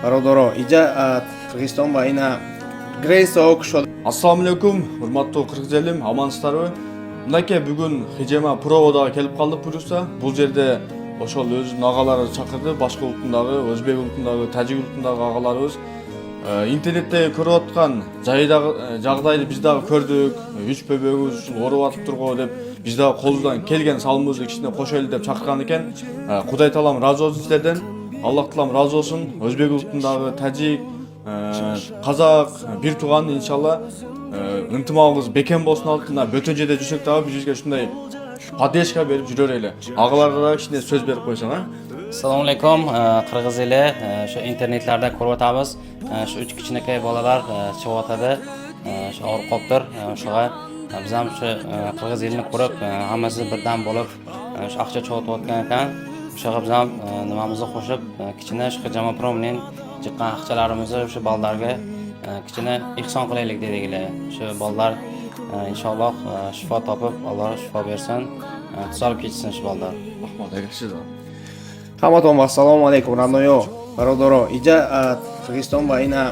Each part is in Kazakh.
бародаро ija Qirg'iziston va ina Gretsiya o'qishadi. Assalomu alaykum, hurmatli qirg'iz elim, amansizlarmi? Mынакей бүгүн Хижема Проводага келип калдык буюрса, бул жерде ошол өз агалары чакырды, башка улутундагы, өзбек улутундагы, тажик улутундагы агаларыбыз интернетте көрүп аткан жагдайды биз дагы көрдүк. Үч бөбөгүбүз ушул ооруп атып турго деп биз дагы колубуздан келген салымыбызды кичине кошойлу деп чакырган экен. Кудай таалам ыраазы болсун силерден. Аллах таалам ыраазы болсун. Өзбек улутундагы, тажик, казак, бир тууган иншалла ынтымагыбыз бекем болсун алдында бөтөн жерде жүрсөк дагы бизге ушундай поддержка берип жүрөр эле. Агаларга да кичине сөз берип койсоң, а? Assalomu alaykum, qirg'iz eli. Shu internetlarda ko'rib o'tamiz. Shu 3 kichkinakay bolalar chiqib o'tadi. Shu og'ir qopdir. Shuga biz ham shu qirg'iz elini ko'rib, hammasi birdan bo'lib, shu aqcha cho'g'itayotgan ekan. Shuga biz ham nimamizni qo'shib, kichkina shu Xijama Promning chiqqan aqchalarimizni shu bolalarga kichkina ihson qilaylik deydilar. Shu bolalar inshaalloh shifo topib, Alloh shifo bersin, tuzalib ketsin shu bolalar. Rahmat, yaxshi. Hammaton assalomu alaykum ravnoyo бародаро ija Qirg'iziston va ina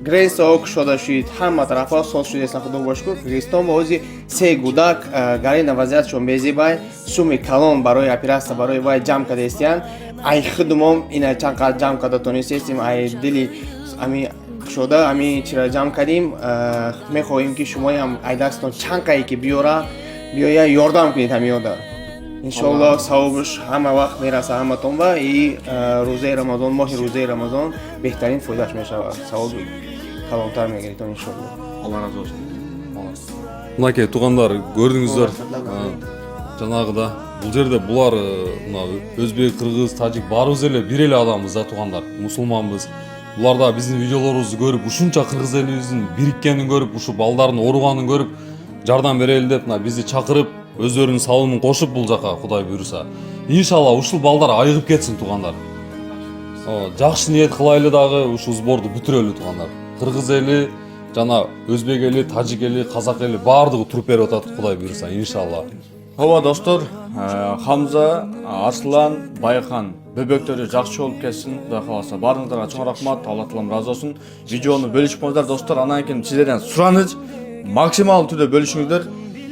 Gretsiya o'qishadi shu hamma taraflar so'z shudesdan xudo boshku Qirg'iziston va o'zi se gudak garina vaziyatshon bezibay sumi kalon барои operatsiya барои вай jam kadestian ay xudumom ina chanqar jam kada tonisestim ay dili ami шуда ами чира ҷамъ кардим мехоҳем ки шумо ҳам айдастон чанқае ки биёя ёрдам кунед ҳамиёда иншоаллоҳ савобаш ҳама вақт мераса ҳаматон ва и рӯзаи рамазон моҳи рӯзаи рамазон беҳтарин фоидаш мешавад савоби калонтар мегиритон иншоаллоҳ Алла разы болсун. Мынакей туугандар көрдүңүздөр жанагыда бул жерде булар мына өзбек, кыргыз, тажик баарыбыз эле бир эле адамбыз да туугандар, мусулманбыз. Булар да биздин видеолорубузду көрүп, ушунча кыргыз элибиздин бириккенин көрүп, ушу балдардын ооруганын көрүп, жардам берели деп мына бизди чакырып, өздөрүнүн салымын кошуп бул жака Кудай буйруса. Иншалла ушул балдар айыгып кетсин туугандар. Жакшы ниет кылайлы дагы ушул сборду бүтүрөлү туугандар. Кыргыз эли, жана өзбек эли, тажик эли, казак эли баардыгы туруп берип атат Кудай буйруса иншалла. Ооба достор, Хамза, Арслан, Байхан бөбөктөрү жакшы болуп кетсин, Кудай кааласа. Баарыңыздарга чоң рахмат, Алла таалам ыраазы болсун. Видеону бөлүшүп коңуздар достор, анан кийин силерден сураныч максималдуу түрдө бөлүшүңүздөр.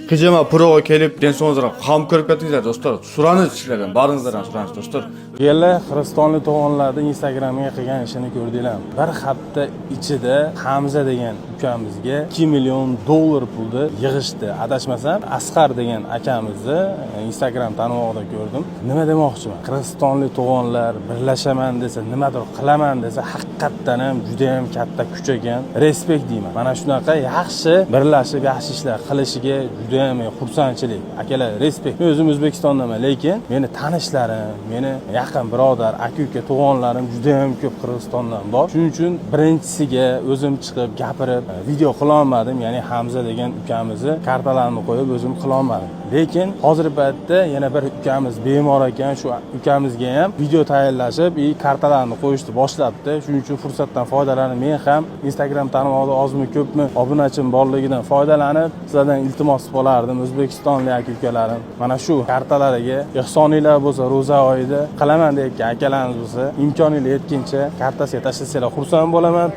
Xijama Pro'ga kelip den so'ngizroq qam ko'rib ketdingizlar dostlar. Suranich sizlardan, baringizlardan suranich dostlar. Yella Qirg'izistonlik to'g'onlarning Instagramga qilgan ishini ko'rdinglar. Bir hafta ichida Hamza degan ukamizga $2 million pulni yig'ishdi. Adashmasam, Asqar degan akamizni Instagram tarmog'ida ko'rdim. Nima demoqchiman? Qirg'izistonlik to'g'onlar birlashaman desa, nimadir qilaman desa, haqiqatdan ham juda ham katta kuch ekan. Respekt deyman. Mana shunaqa yaxshi birlashib yaxshi ishlar qilishiga juda ham xursandchilik. Akalar, respekt. Men o'zim O'zbekistondaman, lekin meni tanishlarim, meni yaqin birodar, aka-uka, to'g'onlarim juda ham ko'p Qirg'izistondan bor. Shuning uchun birinchisiga o'zim chiqib gapirib, video qila olmadim. Ya'ni Hamza degan ukamizni kartalarini qo'yib o'zim qila olmadim. Lekin hozirgi paytda yana bir ukamiz bemor ekan, shu ukamizga ham video tayyorlashib, kartalarni qo'yishni boshlabdi. Shuning uchun fursatdan foydalanib, men ham Instagram tarmog'ida ozmi ko'pmi obunachim borligidan foydalanib, sizlardan iltimos bo'lardim, O'zbekistonlik aka-ukalarim. Mana shu kartalariga ehsoninglar bo'lsa, ro'za oyida qilaman deyotgan akalarimiz bo'lsa, imkoninglar yetguncha kartasiga tashlasanglar xursand bo'laman.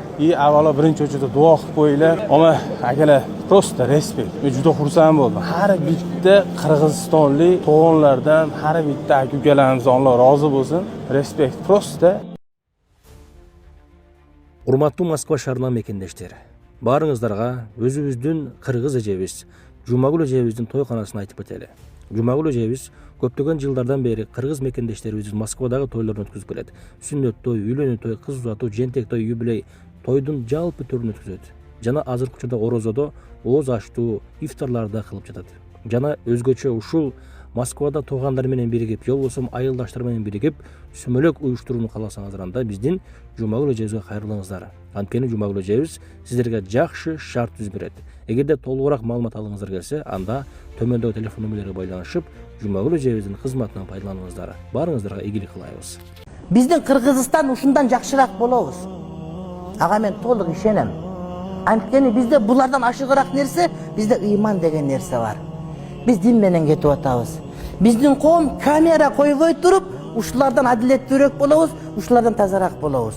Avvalo birinchi o'chida duo qilib qo'yinglar. Ammo akalar, prosta respekt. Men juda xursand bo'ldim. Har bitta qirg'izistonlik to'g'onlardan har bitta aka-ukalarimizdan Alloh rozi bo'lsin. Respekt prosta. Урматтуу Москва шаарынын мекендештери, баарыңыздарга өзүбүздүн кыргыз эжебиз Жумагүл эжебиздин тойканасын айтып кетели. Жумагүл эжебиз көптөгөн жылдардан бери кыргыз мекендештерибиздин Москвадагы тойлорун өткүзүп келет. Сүннөт той, үйлөнүү той, кыз узатуу, жентек той, юбилей тойдун жалпы түрүн өткүзөт. Жана азыркы учурда орозодо ооз ачтуу, ифтарларды кылып жатат. Жана өзгөчө ушул Москвада туугандар менен биригип, жолбосом айылдаштар менен биригип, сүмөлөк уюштурууну кааласаңыздар анда биздин Жумагүл эжебизге кайрылыңыздар. Анткени Жумагүл эжебиз сиздерге жакшы шарт түзүп берет. Эгерде толугураак маалымат алгыңыздар келсе, анда төмөндөгү телефон номерлерге байланышып, Жумагүл эжебиздин кызматынан пайдаланыңыздар. Баарыңыздарга ийгилик кылайбыз. Биздин Кыргызстан ушундан жакшыраак болобуз. Ага мен толук ишенем. Анткени бизде булардан ашыгыраак нерсе, бизде ыйман деген нерсе бар. Биз дин менен кетип атабыз. Биздин коом камера койбой туруп, ушулардан адилеттүүрөөк болобуз, ушулардан тазараак болобуз.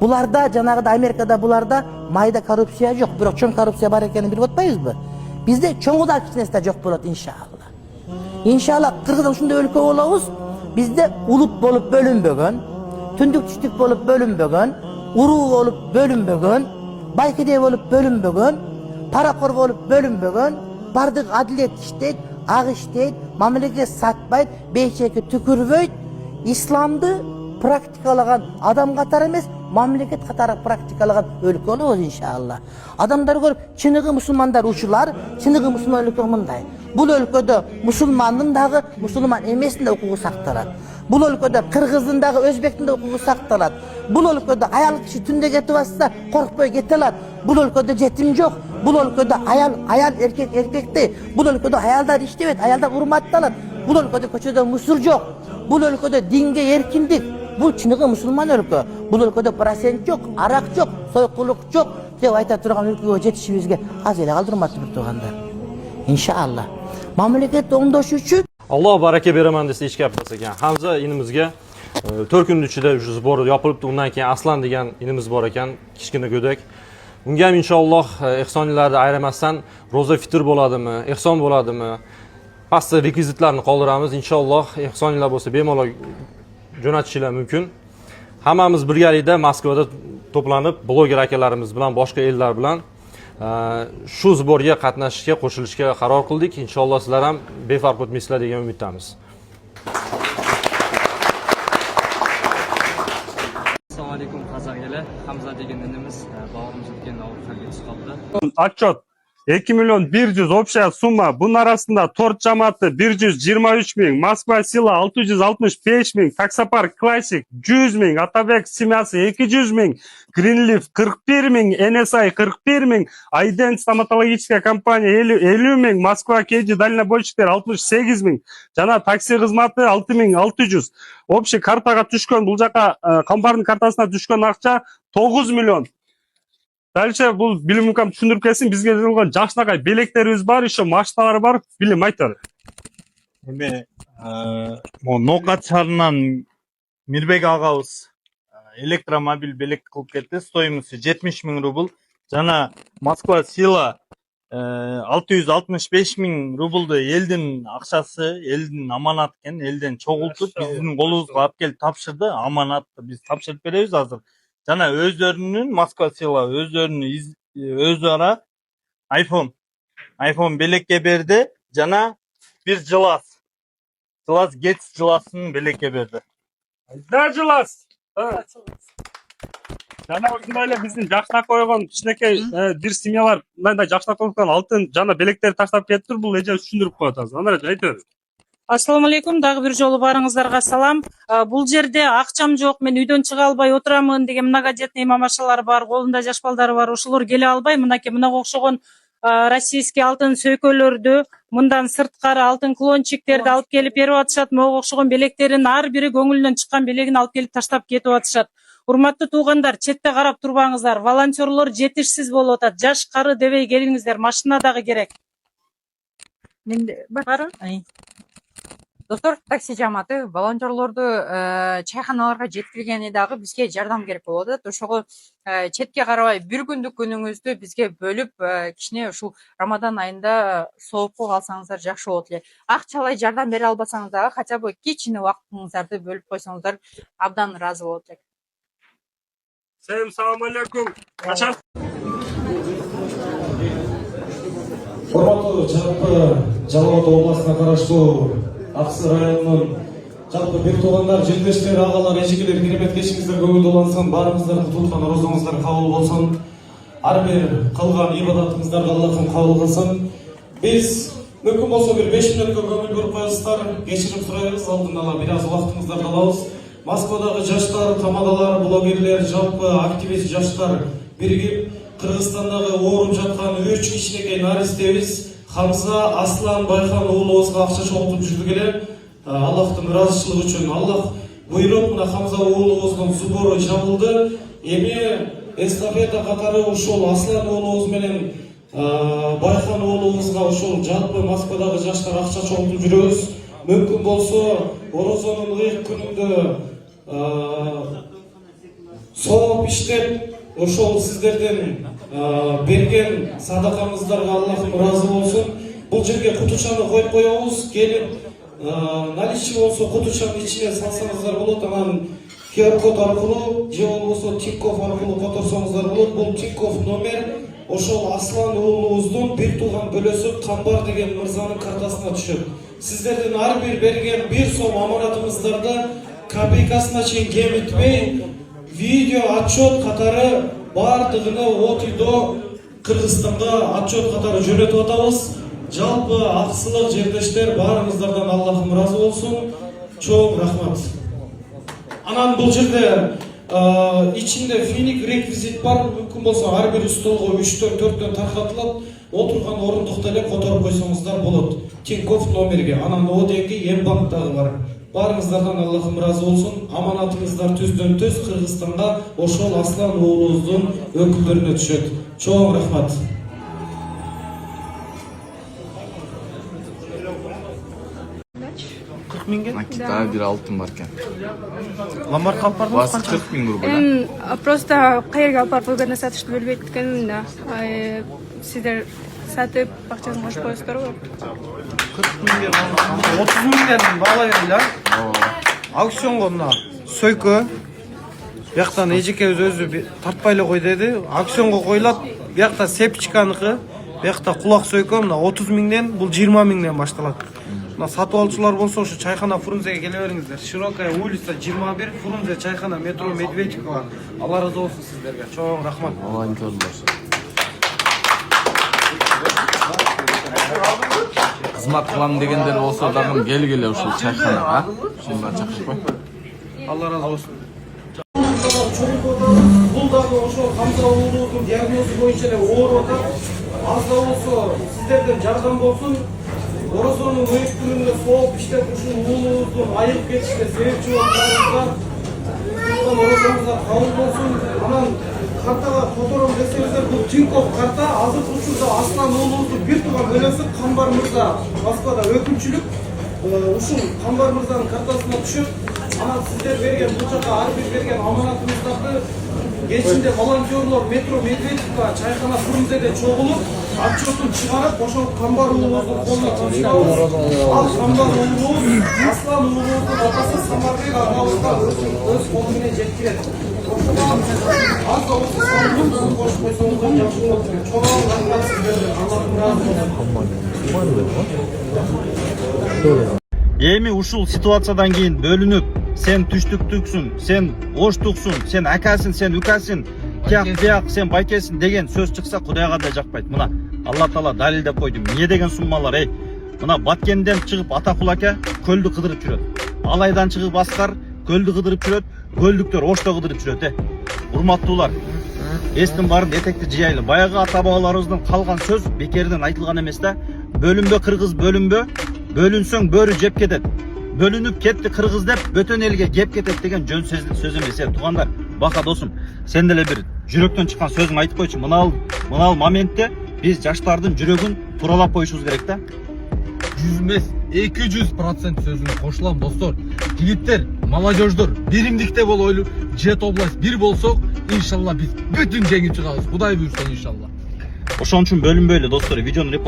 Bularda janagıda Amerikada bularda mayda korrupsiya yok. Bирок чоң korrupsiya бар экенин билип атпайбызбы? Bizde çoğuda kichinesi de yok болады inşallah. İnşallah Kırgız'da ушундай өлкө болобуз. Bizde ulup bolup bölünbөгөн, түндүк түштүк болуп bölünbөгөн, уруу болуп bölünbөгөн, байкедей болуп bölünbөгөн, паракор болуп bölünbөгөн, бардык адилет иштейт, ак иштейт, мамлекет сатпайт, бейчеке түкүрбөйт, исламды практикалаган адам катары эмес, мамлекет катары практикалаган өлкө болобуз иншалла. Адамдар көрүп, чыныгы мусулмандар ушулар, чыныгы мусулман өлкө мындай. Бул өлкөдө мусулмандын дагы, мусулман эместин да укугу сакталат. Бул өлкөдө кыргыздын дагы, өзбектин да укугу сакталат. Бул өлкөдө аял киши түндө кетип атса, коркпой кете алат. Бул өлкөдө жетим жок. Бул өлкөдө аял эркек эркекти. Бул өлкөдө аялдар иштебейт, аялдар урматталат. Бул өлкөдө көчөдө мусур жок. Бул өлкөдө динге эркиндик. Бул чыныгы мусулман өлкө. Бул өлкөдө процент жок, арак жок, сойкулук жок деп айта турган өлкөгө жетишибизге аз эле калды, урматтуу бир туугандар. Иншалла. Мамлекет оңдош үчүн Allah baraka beraman desa ish gap emas ekan. Hamza inimizga 4 kun ichida shu zbor yopilibdi. Undan keyin Aslan degan inimiz bor ekan, kichkina go'dak. Unga ham inshaalloh ehsonlarni ayramasdan roza fitr bo'ladimi, ehson bo'ladimi? Pastda rekvizitlarni qoldiramiz. Inshaalloh ehsonlar bo'lsa bemalol jo'natishlar mumkin. Hammamiz birgalikda Moskvada to'planib, bloger akalarimiz bilan, boshqa ellar bilan shu zborga qatnashishga, qo'shilishga qaror qildik. Inshaalloh sizlar ham befarq o'tmaysizlar degan umiddamiz. Assalomu alaykum Qozaq eli. Hamza degan inimiz bog'imiz o'tgan og'riqqa chiqibdi. Отчет 2 milyon 100 общая summa. Bunun arasında Tort cemaati 123 bin, Moskva Sila 665 bin, Taksopark Classic 100 bin, Atabek Simyası 200 bin, Greenleaf 41 bin, NSI 41 bin, Aiden Stomatologическая компания 50 bin, Moskva Keji Dальнобойщиктер 68 bin, Jana taksi hizmeti 6600. Общий kartaga düşkön, бұл жаққа Qambar'ın kartasına düşkön akça 9 milyon. Дальше бұл билим укам түшүндүрүп келсин, бизге жазылган жакшынакай белектерибиз бар, еще машиналар бар, билим айтар. Эми Ноқат шаарынан Мирбек агабыз электромобиль белек кылып кетти. Стоимости 70 000 рубль. Жана Москва Сила 665 000 рубльду элдин акчасы, элдин аманат экен, элден чогултуп биздин колубузга алып келип тапшырды. Аманатты биз тапшырып беребиз азыр. Жана өздөрүнүн Москва Сила өздөрүнүн өзү ара iPhone белекке берди. Жана бир жылас Гетс жыласын белекке берди. Да, жылас. Жана ушундай эле биздин жакшынак койгон кичинекей бир семьялар мындай жакшынак койгон алтын жана белектерди таштап кетиптир. Бул эже түшүндүрүп коет азыр. Анда айтып. Ассаламу алейкум, дагы бир жолу барыңыздарга салам. Бул жерде акчам жок, мен үйдөн чыга албай отурамын деген многодетный мамашалар бар, колунда жаш балдары бар. Ошолор келе албай, мынакей мынага окшогон российский алтын сөйкөлөрдү, мындан сырткары алтын клончиктерди алып келип берип атышат. Мага окшогон белектерин ар бири көңүлүнөн чыккан белегин алып келип таштап кетип атышат. Урматтуу туугандар, четте карап турбаңыздар. Волонтерлор жетишсиз болуп атат. Жаш кары дебей келиңиздер, машина дагы керек. Бар. Достор, такси жамааты волонтерлорду чайханаларга жеткиргени дагы бизге жардам керек болот. Ошого четке карабай бир күндүк күнүңүздү бизге бөлүп, кичине ушул Рамадан айында соопко калсаңыздар жакшы болот эле. Акчалай жардам бере албасаңыз дагы, хотя бы кичине убактыңыздарды бөлүп койсоңуздар абдан ыраазы болот элек. Салам алейкум. Урматтуу жалпы Жалал Ата областына караштуу Аксы районунун жалпы бир туугандар, жерлештер, агалар, эжекелер, керемет кечиңиздер көңүл улансын, баарыңыздардын туткан орозоңуздар кабыл болсун. Ар бир кылган ибадатыңыздарды Аллахым кабыл кылсын. Биз мүмкүн болсо бир 5 мүнөткө көңүл буруп коесуздар, кечирим сурайбыз, алдын ала бир аз убактыңыздарды алабыз. Москвадагы жаштар, тамадалар, блогерлер, жалпы активист жаштар биригип Кыргызстандагы ооруп жаткан 3 кичинекей наристебиз Хамза, Аслан, Байхан уулубузга акча чогултуп жүрдүк эле. Аллахтын ыраазычылыгы үчүн Аллах буйруп, мына Хамза уулубуздун субору жабылды. Эми эстафета катары ушул Аслан уулубуз менен Байхан уулубузга ушул жалпы Москвадагы жаштар акча чогултуп жүрөбүз. Мүмкүн болсо орозонун ыйык күнүндө сооп иштеп ошол сиздердин берген садакаңыздарга Аллахым ыраазы болсун. Бул жерге кутучаны коюп коебуз. Келип наличие болсо кутучанын ичине салсаңыздар болот. Анан QR код аркылуу же болбосо Тинькофф аркылуу которсоңуздар болот. Бул Тинькофф номер ошол Аслан уулубуздун бир тууган бөлөсү Камбар деген мырзанын картасына түшөт. Сиздердин ар бир берген 1 сом аманатыңыздарда копейкасына чейин кемитпей видео отчет катары бардыгыны ОТИДО Кыргызстанга отчет катары жөнөтүп атабыз. Жалпы аксылык жердештер баарыңыздардан Аллахым ыраазы болсун. Чоң рахмат. Анан бул жерде ичинде финик реквизит бар. Мүмкүн болсо ар бир столго 3-4 таркатылат. Отурган орундукта эле которуп койсоңуздар болот. Тинькофф номерге. Анан ОДЕНги М-банк дагы бар. Баарыңыздардан Аллахым ыраазы болсун. Аманатыңыздар түздөн түз Кыргызстанга ошол Аслан уулубуздун өкүлдөрүнө түшөт. Чоң рахмат. Накита бир алтын бар экен. Ломбард калып бардыңыз? Басы 40 000 рубль. Просто кайерге алып барып койгондо сатышты бөлбөйт экенмин да. Сиздер сатып акчасын кошуп коесуздар го. 40 000 30 000ден баалай эле. Аукционго мына сөйкө. Бияктан эжекебиз өзү тартпай эле кой деди. Аукционго коюлат. Биякта сепчиканыкы, биякта кулак сөйкө мына 30 000ден, бул 20 000ден башталат. Мына сатып алуучулар болсо ушу чайхана Фрунзеге келе бериңиздер. Широкая улица 21, Фрунзе чайхана, метро Медведчикова. Алла разы болсун сиздерге. Чоң рахмат. Кызмат кылам дегендер болсо дагы келгиле ушул чайханага. Ушунда чакырып кой. Алла разы болсун. Бул дагы ошол Хамза уулубуздун диагнозу боюнча эле ооруп атат. Аз да болсо сиздерден жардам болсун. Орозонун өз күнүндө сооп иштеп ушул уулубуздун айыгып кетишине себепчи болгонуңуздар орозоңуздар кабыл болсун. Анан картага котором десеңиздер, бул Тинькофф карта азыркы учурда Аслан уулубуздун бир тууган бөлөсү Камбар мырза Москвада өкүлчүлүк ушул Камбар мырзанын картасына түшөт. Анан сиздер берген бул жака ар бир берген аманатыңыздарды кечинде волонтерлор метро Медведчикова чайхана Фрунзеде чогулуп отчетун чыгарып ошол Камбар уулубуздун колуна тапшырабыз. Ал Камбар уулубуз Аслан уулубуздун атасы Самарбек агабызга өз колу менен жеткирет. Аз да болсо сауын кошуп койсоңуздар жакшы болот. Чоң рахмат сиздерге. Аллахым ыраазы болсун. Эми ушул ситуациядан кийин бөлүнүп, сен түштүктүксүн, сен оштуксун, сен акасың, сен үкасың, кияк бияк, сен байкесиң деген сөз чыкса Кудайга да жакпайт. Мына Алла Таала далилдеп койду. Эмне деген суммалар, эй? Мына Баткенден чыгып Атакул ака көлдү кыдырып жүрөт. Алайдан чыгып Аскар көлдү кыдырып жүрөт, көлдүктөр Ошто кыдырып жүрөт, Урматтуулар, эстин барын этекти жыялы. Баягы ата бабаларыбыздын калган сөз бекерден айтылган эмес да. Бөлүнбө кыргыз, бөлүнбө. Бөлүнсөң бөрү жеп кетет. Бөлүнүп кетти кыргыз деп бөтөн элге кеп кетет деген жөн сөз эмес. Туугандар, бака досум, сен деле бир жүрөктөн чыккан сөзүң айтып койчу. Мына моментте биз жаштардын жүрөгүн туралап коюшубуз керек да. 100 эмес, 200% сөзүңө кошулам достор. Жигиттер, молодеждор, биримдикте болойлу, Жет область бир болсок, иншалла биз бүтүн жеңип чыгабыз. Кудай буйрса иншалла. Ошон үчүн бөлүнбөйлү достор, видеону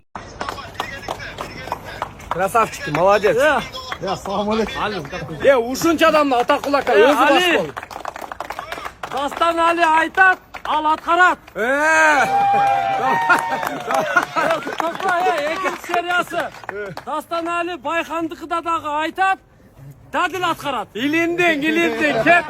Красавчики, молодец. Ассаламу алейкум. Ушунча адамды Атакул ака өзү баш болду. Дастан Али айтат, ал аткарат. Экинчи сериясы. Дастан Али Байхандыкыда дагы айтат, дадил аткарат. Илиндин, кетти.